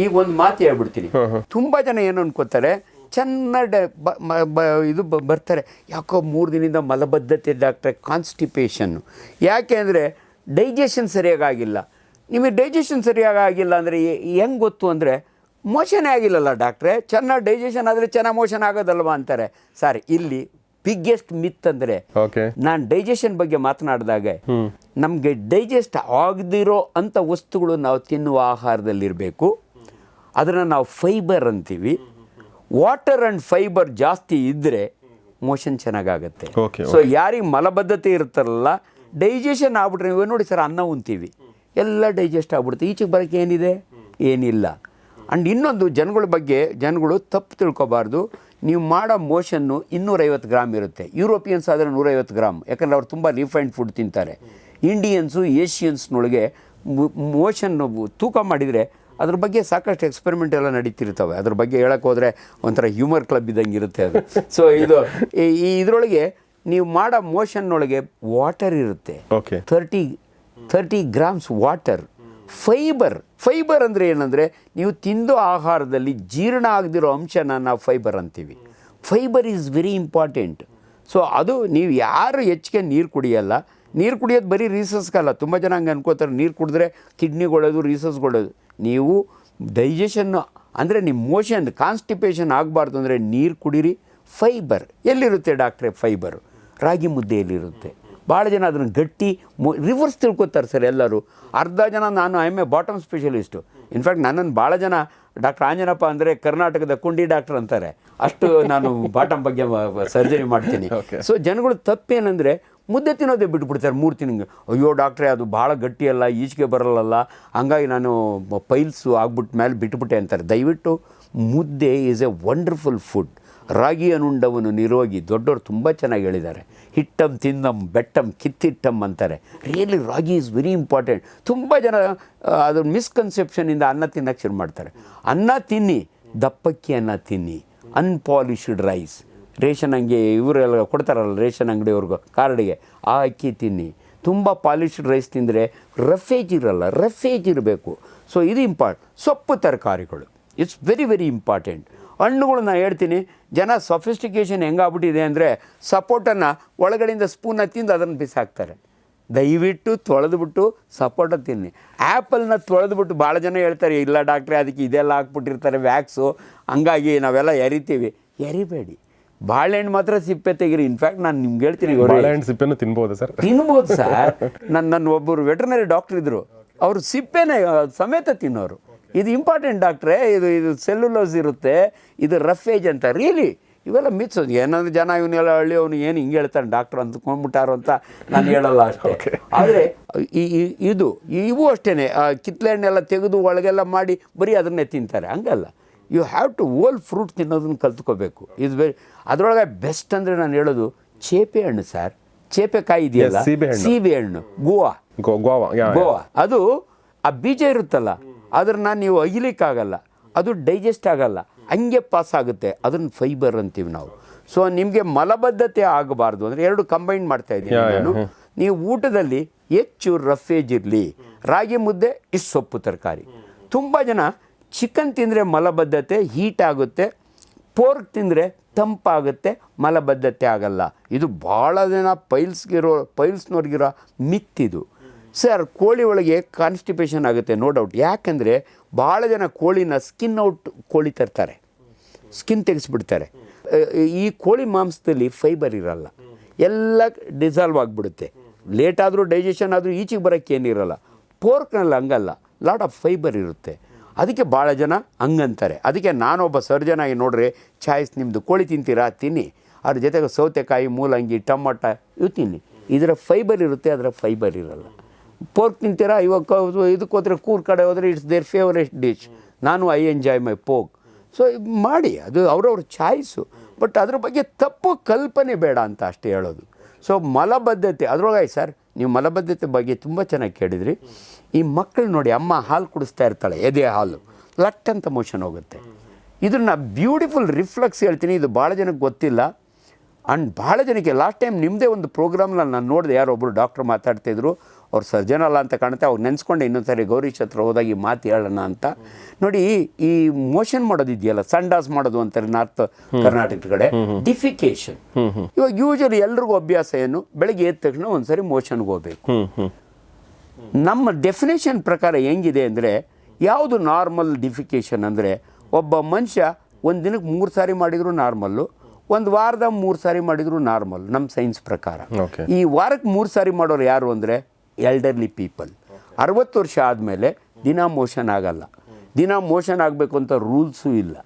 ಈಗ ಒಂದು ಮಾತು ಹೇಳ್ಬಿಡ್ತೀನಿ. ತುಂಬ ಜನ ಏನು ಅನ್ಕೋತಾರೆ, ಚೆನ್ನಾಗಿ ಇದು ಬರ್ತಾರೆ, ಯಾಕೋ 3 ದಿನದಿಂದ ಮಲಬದ್ಧತೆ ಡಾಕ್ಟ್ರೆ, ಕಾನ್ಸ್ಟಿಪೇಷನ್ನು. ಯಾಕೆ ಅಂದರೆ ಡೈಜೆಷನ್ ಸರಿಯಾಗಿಲ್ಲ. ನಿಮಗೆ ಡೈಜೆಷನ್ ಸರಿಯಾಗಿಲ್ಲ ಅಂದರೆ ಹೆಂಗೆ ಗೊತ್ತು ಅಂದರೆ, ಮೋಷನೇ ಆಗಿಲ್ಲಲ್ಲ ಡಾಕ್ಟ್ರೆ, ಚೆನ್ನಾಗಿ ಡೈಜೆಷನ್ ಆದರೆ ಚೆನ್ನಾಗಿ ಮೋಷನ್ ಆಗೋದಲ್ವಾ ಅಂತಾರೆ. ಸರ್, ಇಲ್ಲಿ ಬಿಗ್ಗೆಸ್ಟ್ ಮಿತ್ ಅಂದರೆ, ನಾನು ಡೈಜೆಷನ್ ಬಗ್ಗೆ ಮಾತನಾಡಿದಾಗ ನಮಗೆ ಡೈಜೆಸ್ಟ್ ಆಗದಿರೋ ಅಂಥ ವಸ್ತುಗಳು ನಾವು ತಿನ್ನುವ ಆಹಾರದಲ್ಲಿರಬೇಕು. ಅದನ್ನು ನಾವು ಫೈಬರ್ ಅಂತೀವಿ. ವಾಟರ್ ಆ್ಯಂಡ್ ಫೈಬರ್ ಜಾಸ್ತಿ ಇದ್ದರೆ ಮೋಷನ್ ಚೆನ್ನಾಗಾಗತ್ತೆ. ಸೊ ಯಾರಿಗೆ ಮಲಬದ್ಧತೆ ಇರ್ತಾರಲ್ಲ, ಡೈಜೆಷನ್ ಆಗ್ಬಿಟ್ರೆ, ನೀವು ನೋಡಿ ಸರ್, ಅನ್ನ ಉಣ್ತೀವಿ, ಎಲ್ಲ ಡೈಜೆಸ್ಟ್ ಆಗ್ಬಿಡುತ್ತೆ, ಈಚೆಗೆ ಬರೋಕ್ಕೆ ಏನಿದೆ, ಏನಿಲ್ಲ. ಆ್ಯಂಡ್ ಇನ್ನೊಂದು ಜನಗಳ ಬಗ್ಗೆ ಜನಗಳು ತಪ್ಪು ತಿಳ್ಕೊಬಾರ್ದು. ನೀವು ಮಾಡೋ ಮೋಷನ್ನು 250 ಗ್ರಾಮ್ ಇರುತ್ತೆ. ಯುರೋಪಿಯನ್ಸ್ ಆದರೆ 150 ಗ್ರಾಮ್, ಯಾಕಂದರೆ ಅವ್ರು ತುಂಬ ರಿಫೈನ್ಡ್ ಫುಡ್ ತಿಂತಾರೆ. ಇಂಡಿಯನ್ಸು, ಏಷ್ಯನ್ಸ್ನೊಳಗೆ ಮೋಷನ್ನು ತೂಕ ಮಾಡಿದರೆ ಅದ್ರ ಬಗ್ಗೆ ಸಾಕಷ್ಟು ಎಕ್ಸ್ಪೆರಿಮೆಂಟ್ ಎಲ್ಲ ನಡೀತಿರ್ತವೆ. ಅದ್ರ ಬಗ್ಗೆ ಹೇಳಕ್ಕೆ ಹೋದರೆ ಒಂಥರ ಹ್ಯೂಮರ್ ಕ್ಲಬ್ ಇದ್ದಂಗೆ ಇರುತ್ತೆ ಅದು. ಸೊ ಇದು ಇದರೊಳಗೆ ನೀವು ಮಾಡೋ ಮೋಷನ್ನೊಳಗೆ ವಾಟರ್ ಇರುತ್ತೆ, 30 ಗ್ರಾಮ್ಸ್ ವಾಟರ್. ಫೈಬರ್ ಅಂದರೆ ಏನಂದರೆ, ನೀವು ತಿಂದು ಆಹಾರದಲ್ಲಿ ಜೀರ್ಣ ಆಗದಿರೋ ಅಂಶನ ನಾವು ಫೈಬರ್ ಅಂತೀವಿ. Fibre is very important. So ಅದು ನೀವು ಯಾರು ಹೆಚ್ಚಿಗೆ ನೀರು ಕುಡಿಯಲ್ಲ, ನೀರು ಕುಡಿಯೋದು ಬರೀ ರೀಸಸ್ಗಲ್ಲ. ತುಂಬ ಜನ ಹಂಗೆ ಅನ್ಕೋತಾರೆ, ನೀರು ಕುಡಿದ್ರೆ ಕಿಡ್ನಿಗೊಳ್ಳೋದು, ರೀಸಸ್ಗೊಳ್ಳೋದು. ನೀವು ಡೈಜೆಷನ್ನು ಅಂದರೆ ನಿಮ್ಮ ಮೋಷನ್ ಕಾನ್ಸ್ಟಿಪೇಷನ್ ಆಗಬಾರ್ದು ಅಂದರೆ ನೀರು ಕುಡೀರಿ. ಫೈಬರ್ ಎಲ್ಲಿರುತ್ತೆ ಡಾಕ್ಟ್ರೆ? ಫೈಬರು ರಾಗಿ ಮುದ್ದೆಯಲ್ಲಿರುತ್ತೆ. ಭಾಳ ಜನ ಅದನ್ನು ಗಟ್ಟಿ ರಿವರ್ಸ್ ತಿಳ್ಕೊತಾರೆ ಸರ್ ಎಲ್ಲರೂ. ಅರ್ಧ ಜನ ನಾನು I M A bottom specialist. In fact ನನ್ನನ್ನು ಭಾಳ ಜನ ಡಾಕ್ಟರ್ ಆಂಜನಪ್ಪ ಅಂದರೆ ಕರ್ನಾಟಕದ ಕುಂಡಿ ಡಾಕ್ಟರ್ ಅಂತಾರೆ, ಅಷ್ಟು ನಾನು ಬಾಟಮ್ ಬಗ್ಗೆ ಸರ್ಜರಿ ಮಾಡ್ತೀನಿ. ಸೊ ಜನಗಳು ತಪ್ಪೇನೆಂದರೆ ಮುದ್ದೆ ತಿನ್ನೋದೇ ಬಿಟ್ಬಿಡ್ತಾರೆ 3 ತಿಂಗಳು. ಅಯ್ಯೋ ಡಾಕ್ಟ್ರೇ, ಅದು ಭಾಳ ಗಟ್ಟಿಯಲ್ಲ, ಈಚೆಗೆ ಬರಲ್ಲ, ಹಂಗಾಗಿ ನಾನು ಪೈಲ್ಸು ಆಗ್ಬಿಟ್ಟು ಮೇಲೆ ಬಿಟ್ಬಿಟ್ಟೆ ಅಂತಾರೆ. ದಯವಿಟ್ಟು ಮುದ್ದೆ ಈಸ್ ಎ ವಂಡರ್ಫುಲ್ ಫುಡ್. ರಾಗಿಯನುಂಡವನು ನಿರೋಗಿ, ದೊಡ್ಡವರು ತುಂಬ ಚೆನ್ನಾಗಿ ಹೇಳಿದ್ದಾರೆ. ಹಿಟ್ಟಮ್ ತಿಂದಮ್ ಬೆಟ್ಟಮ್ ಕಿತ್ತಿಟ್ಟಮ್ ಅಂತಾರೆ. Really ragi is very important. ತುಂಬ ಜನ ಅದ್ರ ಮಿಸ್ಕನ್ಸೆಪ್ಷನಿಂದ ಅನ್ನ ತಿನ್ನೋಕ್ಕೆ ಶುರು ಮಾಡ್ತಾರೆ. ಅನ್ನ ತಿನ್ನಿ, ದಪ್ಪಕ್ಕಿ ಅನ್ನ ತಿನ್ನಿ, ಅನ್ಪಾಲಿಶ್ಡ್ ರೈಸ್. ರೇಷನ್ ಅಂಗಿ ಇವರೆಲ್ಲ ಕೊಡ್ತಾರಲ್ಲ ರೇಷನ್ ಅಂಗಡಿಯವ್ರಿಗೂ ಕಾರ್ಡಿಗೆ, ಆ ಅಕ್ಕಿ ತಿನ್ನಿ. ತುಂಬ ಪಾಲಿಶ್ಡ್ ರೈಸ್ ತಿಂದರೆ ರಫೇಜ್ ಇರಲ್ಲ, ರಫೇಜ್ ಇರಬೇಕು. ಸೊ ಇದು ಸೊಪ್ಪು ತರಕಾರಿಗಳು ಇಟ್ಸ್ ವೆರಿ ವೆರಿ ಇಂಪಾರ್ಟೆಂಟ್. ಹಣ್ಣುಗಳು ನಾನು ಹೇಳ್ತೀನಿ, ಜನ ಸೊಫಿಸ್ಟಿಕೇಷನ್ ಹೆಂಗಾಗ್ಬಿಟ್ಟಿದೆ ಅಂದರೆ, ಸಪೋಟನ್ನು ಒಳಗಡೆಯಿಂದ ಸ್ಪೂನ ತಿಂದು ಅದನ್ನು ಬಿಸಾಕ್ತಾರೆ. ದಯವಿಟ್ಟು ತೊಳೆದುಬಿಟ್ಟು ಸಪೋಟ ತಿನ್ನಿ. ಆ್ಯಪಲ್ನ ತೊಳೆದುಬಿಟ್ಟು ಭಾಳ ಜನ ಹೇಳ್ತಾರೆ, ಇಲ್ಲ ಡಾಕ್ಟ್ರೆ ಅದಕ್ಕೆ ಇದೆಲ್ಲ ಹಾಕ್ಬಿಟ್ಟಿರ್ತಾರೆ ವ್ಯಾಕ್ಸು, ಹಂಗಾಗಿ ನಾವೆಲ್ಲ ಎರಿತೀವಿ. ಎರಿಬೇಡಿ. ಬಾಳೆಹಣ್ಣು ಮಾತ್ರ ಸಿಪ್ಪೆ ತೆಗೀರಿ. ಇನ್ಫ್ಯಾಕ್ಟ್ ನಾನು ನಿಮ್ಗೆ ಹೇಳ್ತೀನಿ, ಬಾಳೆಹಣ್ಣು ಸಿಪ್ಪೆನೂ ತಿನ್ಬೋದು ಸರ್. ತಿನ್ಬೋದು ಸರ್. ನನ್ನ ಒಬ್ಬರು ವೆಟರ್ನರಿ ಡಾಕ್ಟ್ರ್ ಇದ್ದರು, ಅವರು ಸಿಪ್ಪೆನೇ ಸಮೇತ ತಿನ್ನೋರು. ಇದು ಇಂಪಾರ್ಟೆಂಟ್ ಡಾಕ್ಟ್ರೇ, ಇದು ಸೆಲ್ಯುಲೋಸ್ ಇರುತ್ತೆ, ಇದು ರಫೇಜ್ ಅಂತ. ರಿಯಲಿ ಇವೆಲ್ಲ ಮಿತ್ಸ್. ಏನಂದ್ರೆ ಜನ ಇವನ್ನೆಲ್ಲ ಹಳ್ಳಿಯವನು ಏನು ಹಿಂಗೆ ಹೇಳ್ತಾನೆ ಡಾಕ್ಟ್ರು ಅಂದ್ಕೊಂಡ್ಬಿಟ್ಟಾರು ಅಂತ ನಾನು ಹೇಳಲ್ಲ ಅಷ್ಟೇ. ಆದರೆ ಇವು ಅಷ್ಟೇ, ಕಿತ್ತಳೆ ಹಣ್ಣೆಲ್ಲ ತೆಗೆದು ಒಳಗೆಲ್ಲ ಮಾಡಿ ಬರೀ ಅದನ್ನೇ ತಿಂತಾರೆ, ಹಂಗಲ್ಲ. You have to whole fruit ತಿನ್ನೋದನ್ನು ಕಲ್ತ್ಕೋಬೇಕು. ಇದು ಅದರೊಳಗೆ ಬೆಸ್ಟ್ ಅಂದರೆ ನಾನು ಹೇಳೋದು ಚೇಪೆ ಹಣ್ಣು ಸರ್. ಚೇಪೆಕಾಯಿ ಇದೆಯಲ್ಲ, ಸೀಬೆ ಹಣ್ಣು, ಗೋವಾ, ಅದು ಆ ಬೀಜ ಇರುತ್ತಲ್ಲ, ಅದನ್ನು ನೀವು ಅಗಿಲಿಕ್ಕಾಗಲ್ಲ, ಅದು ಡೈಜೆಸ್ಟ್ ಆಗಲ್ಲ, ಹಂಗೆ ಪಾಸ್ ಆಗುತ್ತೆ. ಅದನ್ನು ಫೈಬರ್ ಅಂತೀವಿ ನಾವು. ಸೊ ನಿಮಗೆ ಮಲಬದ್ಧತೆ ಆಗಬಾರ್ದು ಅಂದರೆ 2 ಕಂಬೈನ್ ಮಾಡ್ತಾಯಿದ್ದೀನಿ ನಾನು. ನೀವು ಊಟದಲ್ಲಿ ಹೆಚ್ಚು ರಫೇಜ್ ಇರಲಿ. ರಾಗಿ ಮುದ್ದೆ ಇಷ್ಟು ಸೊಪ್ಪು ತರಕಾರಿ. ತುಂಬ ಜನ ಚಿಕನ್ ತಿಂದರೆ ಮಲಬದ್ಧತೆ ಹೀಟ್ ಆಗುತ್ತೆ, ಪೋರ್ಕ್ ತಿಂದರೆ ತಂಪಾಗುತ್ತೆ, ಮಲಬದ್ಧತೆ ಆಗಲ್ಲ. ಇದು ಭಾಳ ಜನ ಪೈಲ್ಸ್ನವ್ರಿಗಿರೋ ಮಿತ್ತಿದು ಸರ್. ಕೋಳಿ ಒಳಗೆ ಕಾನ್ಸ್ಟಿಪೇಷನ್ ಆಗುತ್ತೆ, ನೋ ಡೌಟ್. ಯಾಕೆಂದರೆ ಭಾಳ ಜನ ಕೋಳಿನ ಸ್ಕಿನ್ ಔಟ್ ಕೋಳಿ ತರ್ತಾರೆ, ಸ್ಕಿನ್ ತೆಗೆಸ್ಬಿಡ್ತಾರೆ. ಈ ಕೋಳಿ ಮಾಂಸದಲ್ಲಿ ಫೈಬರ್ ಇರಲ್ಲ, ಎಲ್ಲ ಡಿಸಾಲ್ವ್ ಆಗಿಬಿಡುತ್ತೆ. ಲೇಟ್ ಆದರೂ ಡೈಜೆಷನ್ ಆದರೂ ಈಚೆಗೆ ಬರೋಕ್ಕೆ ಏನಿರಲ್ಲ. ಪೋರ್ಕ್ನಲ್ಲಿ ಹಂಗಲ್ಲ, ಲಾಟ್ ಆಫ್ ಫೈಬರ್ ಇರುತ್ತೆ. ಅದಕ್ಕೆ ಭಾಳ ಜನ ಹಂಗಂತಾರೆ. ಅದಕ್ಕೆ ನಾನೊಬ್ಬ ಸರ್ಜನ್ ಆಗಿ ನೋಡ್ರಿ, ಚಾಯ್ಸ್ ನಿಮ್ಮದು ಕೋಳಿ ತಿಂತೀರಾ ತಿನ್ನಿ, ಅದ್ರ ಜೊತೆಗೆ ಸೌತೆಕಾಯಿ, ಮೂಲಂಗಿ, ಟೊಮೊಟ ಇವು ತಿನ್ನಿ. ಇದರ ಫೈಬರ್ ಇರುತ್ತೆ, ಅದರ ಫೈಬರ್ ಇರಲ್ಲ. ಪೋರ್ಕ್ ತಿಂತೀರಾ, ಇವಾಗ ಇದಕ್ಕೆ ಹೋದರೆ ಕೂರ್ ಕಡೆ ಹೋದರೆ ಇಟ್ಸ್ ದೇರ್ ಫೇವರೇಟ್ ಡಿಶ್. ನಾನು I enjoy my poke. So ಮಾಡಿ, ಅದು ಅವ್ರವ್ರ ಚಾಯ್ಸು. ಬಟ್ ಅದ್ರ ಬಗ್ಗೆ ತಪ್ಪು ಕಲ್ಪನೆ ಬೇಡ ಅಂತ ಅಷ್ಟೇ ಹೇಳೋದು. ಸೊ ಮಲಬದ್ಧತೆ ಅದರೊಳಗೆ ಸರ್, ನೀವು ಮಲಬದ್ಧತೆ ಬಗ್ಗೆ ತುಂಬ ಚೆನ್ನಾಗಿ ಕೇಳಿದ್ರಿ. ಈ ಮಕ್ಕಳು ನೋಡಿ, ಅಮ್ಮ ಹಾಲು ಕುಡಿಸ್ತಾ ಇರ್ತಾಳೆ, ಎದೆ ಹಾಲು, ಲಟ್ ಅಂತ ಮೋಷನ್ ಹೋಗುತ್ತೆ. ಇದನ್ನು ಬ್ಯೂಟಿಫುಲ್ ರಿಫ್ಲೆಕ್ಸ್ ಹೇಳ್ತೀನಿ, ಇದು ಭಾಳ ಜನಕ್ಕೆ ಗೊತ್ತಿಲ್ಲ. ಆ್ಯಂಡ್ ಭಾಳ ಜನಕ್ಕೆ ಲಾಸ್ಟ್ ಟೈಮ್ ನಿಮ್ಮದೇ ಒಂದು ಪ್ರೋಗ್ರಾಮ್ನಲ್ಲಿ ನಾನು ನೋಡಿದೆ, ಯಾರೊಬ್ಬರು ಡಾಕ್ಟ್ರು ಮಾತಾಡ್ತಿದ್ರು, ಅವ್ರು ಸರ್ಜನ್ ಅಲ್ಲ ಅಂತ ಕಾಣುತ್ತೆ, ಅವ್ರು ನೆನೆಸ್ಕೊಂಡೆ ಇನ್ನೊಂದು ಸಾರಿ ಗೌರೀಶ್ ಹತ್ರ ಹೋದಾಗ ಈ ಮಾತು ಹೇಳೋಣ ಅಂತ. ನೋಡಿ, ಈ ಮೋಷನ್ ಮಾಡೋದಿದೆಯಲ್ಲ, ಸಂಡಾಸ್ ಮಾಡೋದು ಅಂತಾರೆ ನಾರ್ತ್ ಕರ್ನಾಟಕದ ಕಡೆ, ಡಿಫಿಕೇಶನ್. ಇವಾಗ ಯೂಶಲಿ ಎಲ್ರಿಗೂ ಅಭ್ಯಾಸ ಏನು, ಬೆಳಗ್ಗೆ ಎದ್ದ ತಕ್ಷಣ ಒಂದ್ಸರಿ ಮೋಷನ್ಗೆ ಹೋಗ್ಬೇಕು. ನಮ್ಮ ಡೆಫಿನೇಷನ್ ಪ್ರಕಾರ ಹೆಂಗಿದೆ ಅಂದರೆ, ಯಾವುದು ನಾರ್ಮಲ್ ಡಿಫಿಕೇಶನ್ ಅಂದರೆ, ಒಬ್ಬ ಮನುಷ್ಯ ಒಂದು ದಿನಕ್ಕೆ 3 ಸಾರಿ ಮಾಡಿದರೂ ನಾರ್ಮಲ್ಲು, ಒಂದು ವಾರದ 3 ಸಾರಿ ಮಾಡಿದರೂ ನಾರ್ಮಲ್ ನಮ್ಮ ಸೈನ್ಸ್ ಪ್ರಕಾರ. ಈ ವಾರಕ್ಕೆ 3 ಸಾರಿ ಮಾಡೋರು ಯಾರು ಅಂದರೆ ಎಲ್ಡರ್ಲಿ ಪೀಪಲ್. 60 ವರ್ಷ ಆದಮೇಲೆ ದಿನ ಮೋಷನ್ ಆಗಲ್ಲ. ದಿನ ಮೋಷನ್ ಆಗಬೇಕು ಅಂತ ರೂಲ್ಸು ಇಲ್ಲ.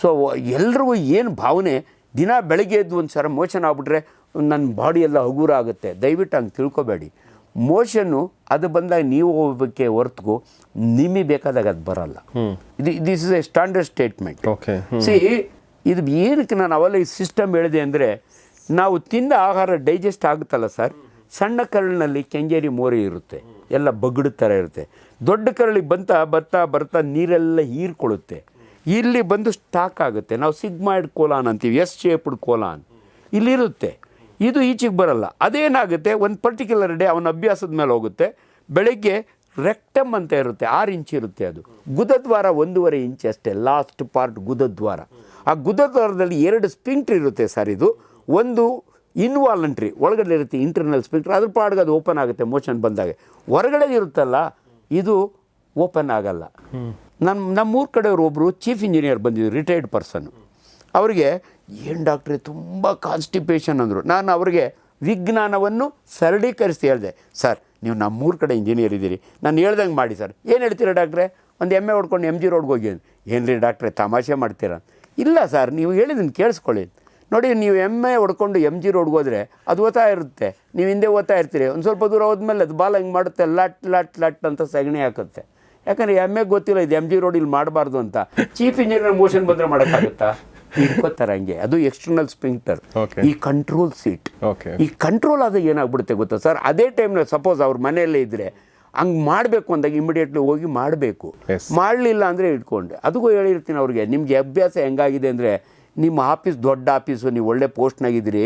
ಸೊ ಎಲ್ರಿಗೂ ಏನು ಭಾವನೆ, ದಿನ ಬೆಳಗ್ಗೆ ಎದ್ದು ಒಂದು ಸಲ ಮೋಷನ್ ಆಗ್ಬಿಟ್ರೆ ನನ್ನ ಬಾಡಿ ಎಲ್ಲ ಹಗುರ ಆಗುತ್ತೆ. ದಯವಿಟ್ಟು ಹಂಗೆ ತಿಳ್ಕೊಬೇಡಿ. ಮೋಷನ್ನು ಅದು ಬಂದಾಗ ನೀವು ಹೋಗ್ಬೇಕೆ ಹೊರತು ನಿಮಗೆ ಬೇಕಾದಾಗ ಅದು ಬರಲ್ಲ. This is A standard statement. C, ಇದು ಏನಕ್ಕೆ ನಾನು ಅವೆಲ್ಲ ಈ ಸಿಸ್ಟಮ್ ಹೇಳಿದೆ ಅಂದರೆ, ನಾವು ತಿಂದ ಆಹಾರ ಡೈಜೆಸ್ಟ್ ಆಗುತ್ತಲ್ಲ ಸರ್, ಸಣ್ಣ ಕರಳಿನಲ್ಲಿ ಕೆಂಗೇರಿ ಮೋರೆ ಇರುತ್ತೆ, ಎಲ್ಲ ಬಗ್ಗಡ ಥರ ಇರುತ್ತೆ. ದೊಡ್ಡ ಕರಳಿಗೆ ಬರ್ತಾ ಬರ್ತಾ ನೀರೆಲ್ಲ ಹೀರ್ಕೊಳ್ಳುತ್ತೆ. ಇಲ್ಲಿ ಬಂದು ಸ್ಟಾಕ್ ಆಗುತ್ತೆ. ನಾವು ಸಿಗ್ಮಾಯ್ಡ್ ಕೋಲಾನ್ ಅಂತೀವಿ, ಎಸ್ ಶೇಪ್ಡ್ ಕೋಲಾನ್ ಇಲ್ಲಿರುತ್ತೆ. ಇದು ಈಚೆಗೆ ಬರಲ್ಲ. ಅದೇನಾಗುತ್ತೆ, ಒಂದು ಪರ್ಟಿಕ್ಯುಲರ್ ಡೇ ಅವನ ಅಭ್ಯಾಸದ ಮೇಲೆ ಹೋಗುತ್ತೆ. ಬೆಳಗ್ಗೆ ರೆಕ್ಟಮ್ ಅಂತ ಇರುತ್ತೆ, 6 ಇಂಚ್ ಇರುತ್ತೆ. ಅದು ಗುದದ್ವಾರ 1.5 ಇಂಚ್ ಅಷ್ಟೇ, ಲಾಸ್ಟ್ ಪಾರ್ಟ್ ಗುದದ್ವಾರ. ಆ ಗುದದ್ವಾರದಲ್ಲಿ 2 ಸ್ಪಿಂಕ್ಟರ್ ಇರುತ್ತೆ ಸರ್. ಇದು ಒಂದು ಇನ್ವಾಲಂಟ್ರಿ, ಒಳಗಡೆ ಇರುತ್ತೆ ಇಂಟರ್ನಲ್ ಸ್ಪಿಂಕ್ಟರ್, ಅದ್ರ ಪಾಡ್ಗೆ ಅದು ಓಪನ್ ಆಗುತ್ತೆ ಮೋಷನ್ ಬಂದಾಗ. ಹೊರಗಡೆ ಇರುತ್ತಲ್ಲ, ಇದು ಓಪನ್ ಆಗಲ್ಲ. ನಮ್ಮೂರ ಕಡೆಯವರು ಒಬ್ಬರು ಚೀಫ್ ಇಂಜಿನಿಯರ್ ಬಂದಿದ್ರು, ರಿಟೈರ್ಡ್ ಪರ್ಸನ್ನು. ಅವರಿಗೆ ಏನು ಡಾಕ್ಟ್ರೆ ತುಂಬ ಕಾನ್ಸ್ಟಿಪೇಷನ್ ಅಂದರು. ನಾನು ಅವರಿಗೆ ವಿಜ್ಞಾನವನ್ನು ಸರಳೀಕರಿಸಿ ಹೇಳಿದೆ, ಸರ್ ನೀವು ನಮ್ಮೂರ ಕಡೆ ಇಂಜಿನಿಯರ್ ಇದ್ದೀರಿ, ನಾನು ಹೇಳ್ದಂಗೆ ಮಾಡಿ ಸರ್. ಏನು ಹೇಳ್ತೀರಾ ಡಾಕ್ಟ್ರೆ, ಒಂದು ಎಮ್ಮೆ ಹೊಡ್ಕೊಂಡು MG ರೋಡ್ಗೆ ಹೋಗಿ. ಏನು ರೀ ಡಾಕ್ಟ್ರೆ ತಮಾಷೆ ಮಾಡ್ತೀರಾ? ಇಲ್ಲ ಸರ್, ನೀವು ಹೇಳಿದ್ದನ್ನು ಕೇಳಿಸ್ಕೊಳ್ಳಿ. ನೋಡಿ, ನೀವು ಎಮ್ಮೆ ಹೊಡ್ಕೊಂಡು MG ರೋಡ್ಗೆ ಹೋದರೆ ಅದು ಓದ್ತಾ ಇರುತ್ತೆ, ನೀವು ಹಿಂದೆ ಓದ್ತಾ ಇರ್ತೀರಿ. ಒಂದು ಸ್ವಲ್ಪ ದೂರ ಹೋದ್ಮೇಲೆ ಅದು ಬಾಲ್ ಹಿಂಗೆ ಮಾಡುತ್ತೆ, ಲಟ್ ಅಂತ ಸಗಣಿ ಹಾಕುತ್ತೆ. ಯಾಕಂದರೆ ಎಮ್ಮೆಗೆ ಗೊತ್ತಿಲ್ಲ ಇದು MG ರೋಡ್ ಇಲ್ಲಿ ಮಾಡಬಾರ್ದು ಅಂತ. ಚೀಫ್ ಇಂಜಿನಿಯರ್ ಮೋಷನ್ ಬಂದರೆ ಮಾಡೋಕ್ಕಾಗುತ್ತಾ? ಇಟ್ಕೋತಾರೆ ಹಂಗೆ. ಅದು ಎಕ್ಸ್ಟರ್ನಲ್ ಸ್ಪಿಂಕ್ಟರ್, ಈ ಕಂಟ್ರೋಲ್ ಸೀಟ್. ಈ ಕಂಟ್ರೋಲ್ ಆದಾಗ ಏನಾಗ್ಬಿಡುತ್ತೆ ಗೊತ್ತಾ ಸರ್, ಅದೇ ಟೈಮ್ನಲ್ಲಿ ಸಪೋಸ್ ಅವ್ರ ಮನೆಯಲ್ಲೇ ಇದ್ದರೆ ಹಂಗೆ ಮಾಡಬೇಕು ಅಂದಾಗ ಇಮಿಡಿಯೇಟ್ಲಿ ಹೋಗಿ ಮಾಡಬೇಕು. ಮಾಡಲಿಲ್ಲ ಅಂದರೆ ಇಟ್ಕೊಂಡೆ. ಅದಕ್ಕೂ ಹೇಳಿರ್ತೀನಿ ಅವ್ರಿಗೆ, ನಿಮಗೆ ಅಭ್ಯಾಸ ಹೆಂಗಾಗಿದೆ ಅಂದರೆ, ನಿಮ್ಮ ಆಫೀಸ್ ದೊಡ್ಡ ಆಫೀಸು, ನೀವು ಒಳ್ಳೆ ಪೋಸ್ಟ್ನಾಗಿದ್ದೀರಿ,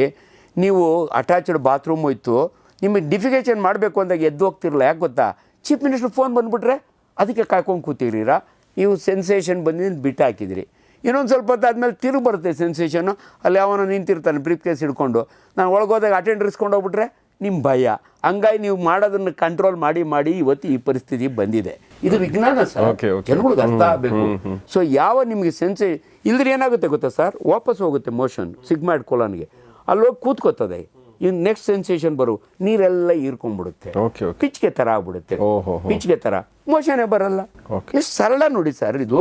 ನೀವು ಅಟ್ಯಾಚ್ಡ್ ಬಾತ್ರೂಮ್ ಹೋಯ್ತು, ನಿಮಗೆ ಡಿಫಿಕೇಷನ್ ಮಾಡಬೇಕು ಅಂದಾಗ ಎದ್ದು ಹೋಗ್ತಿರಲ್ಲ. ಯಾಕೆ ಗೊತ್ತಾ, ಚೀಫ್ ಮಿನಿಸ್ಟರ್ ಫೋನ್ ಬಂದುಬಿಟ್ರೆ ಅದಕ್ಕೆ ಕಾಯ್ಕೊಂಡು ಕೂತಿದ್ದೀರಾ, ನೀವು ಸೆನ್ಸೇಷನ್ ಬಂದಿದ್ದು ಬಿಟ್ಟು ಹಾಕಿದಿರಿ. ಇನ್ನೊಂದು ಸ್ವಲ್ಪ ಹೊತ್ತು ಆದಮೇಲೆ ತಿರುಗಿ ಬರುತ್ತೆ ಸೆನ್ಸೇಷನ್ನು, ಅಲ್ಲಿ ಅವನು ನಿಂತಿರ್ತಾನೆ ಬ್ರೀಫ್ ಕೇಸ್ ಹಿಡ್ಕೊಂಡು. ನಾನು ಒಳಗೋದಾಗ ಅಟೆಂಡರ್ ಇಸ್ಕೊಂಡು ಹೋಗ್ಬಿಟ್ರೆ ನಿಮ್ಮ ಭಯ. ಹಂಗಾಗಿ ನೀವು ಮಾಡೋದನ್ನು ಕಂಟ್ರೋಲ್ ಮಾಡಿ ಇವತ್ತು ಈ ಪರಿಸ್ಥಿತಿ ಬಂದಿದೆ. ಇದು ವಿಜ್ಞಾನ ಸರ್, ಜನಗಳಿಗೆ ಅರ್ಥ ಆಗಬೇಕು. ಸೊ ಯಾವ ನಿಮಗೆ ಇಲ್ದ್ರೆ ಏನಾಗುತ್ತೆ ಗೊತ್ತಾ ಸರ್, ವಾಪಸ್ ಹೋಗುತ್ತೆ ಮೋಷನ್ ಸಿಗ್ಮಾಯ್ಡ್ ಕೋಲಾನ್ಗೆ, ಅಲ್ಲಿ ಹೋಗಿ ಕೂತ್ಕೋತದೆ. ಇನ್ನು ನೆಕ್ಸ್ಟ್ ಸೆನ್ಸೇಷನ್ ನೀರೆಲ್ಲ ಹೀರ್ಕೊಂಡ್ಬಿಡುತ್ತೆ, ಪಿಚ್ಗೆ ಥರ ಆಗ್ಬಿಡುತ್ತೆ. ಪಿಚ್ಗೆ ಥರ ಮೋಷನೇ ಬರಲ್ಲ. ಎಷ್ಟು ಸರಳ ನೋಡಿ ಸರ್ ಇದು.